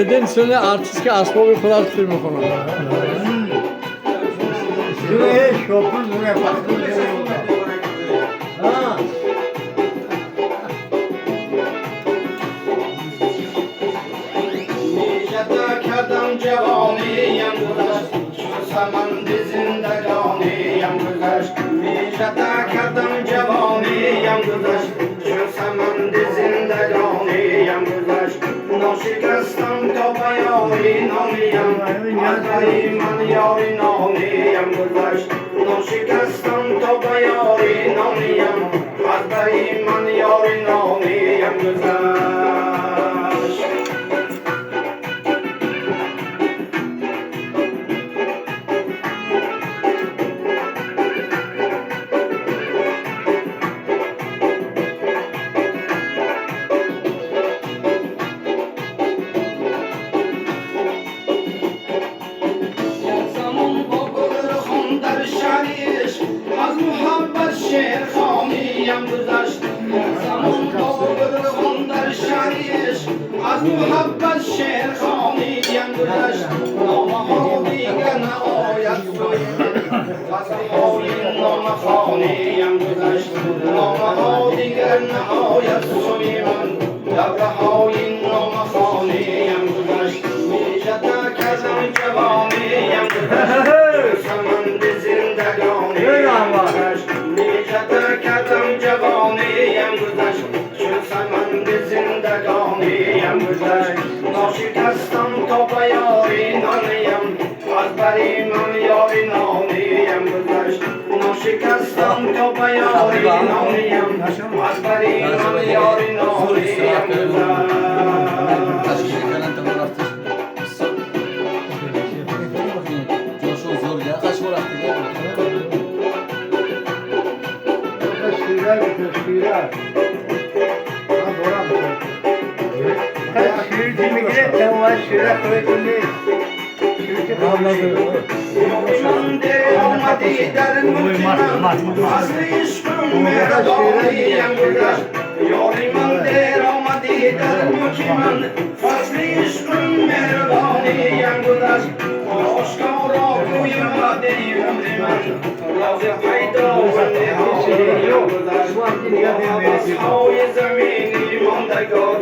بدین سونه آرتیست که اسباب خودت فیلم میکنه. زوره شوپون زوره پاکون زوره. ها. Nijata kadam javaniyam guzasht, shu samand zindaganiyam guzasht. Nijata kadam javaniyam guzasht, shu samand zindaganiyam guzasht. Noshikastam to bayori nomiyam, adaiman yori nomiyam guzasht. Noshikastam to bayori nomiyam, adaiman yori nomiyam guzasht. از محبت شعر خوانیم گذشت زمان باقر خون در شریش از محبت شعر خوانیم گذشت نامه ها دیگر نآید سوی من فصل نامه خوانیم گذشت نامه ها دیگر نآید سوی من دوره های نامه خوانیم گذشت میجده کردم جوانیم گذشت سمند زندگانی نیجت کردم جوانیم گذشت چون سمند زندگانیم گذشت ناشکستم تا به یاری نانیم از بری من یاری نانیم گذشت ناشکستم تا به یاری نانیم از بری من یاری نانیم گذشت Şiirler. Ha doğru mu? Şiir değil mi gire? Tamam şiirler kuvvetli. Şiirci Yoliman der olmadı der mümkün aslı işkım merdoniyem güzel Yoliman der olmadı der mümkün aslı işkım merdoniyem güzel Aşkara kuyma deyim liman Razı hayda ve nihayem güzel Ashay zemini mandagar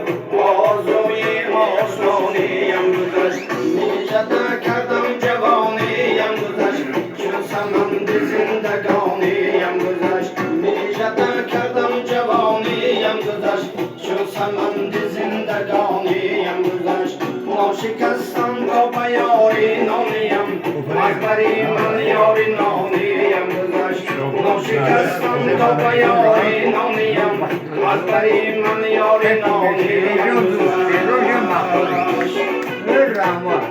Arzuyi aşnaniyem güzel Nicete kerdem cevaniyem güzel Şu samand zindagانiyem güzel Nicete kerdem cevaniyem güzel Şu samand zindagانiyem güzel Naşikastan kapa yari naniyem Akbari man yari naniyem güzel Naşikastan kapa yari naniyem Akbari man yari naniyem güzel Rahman.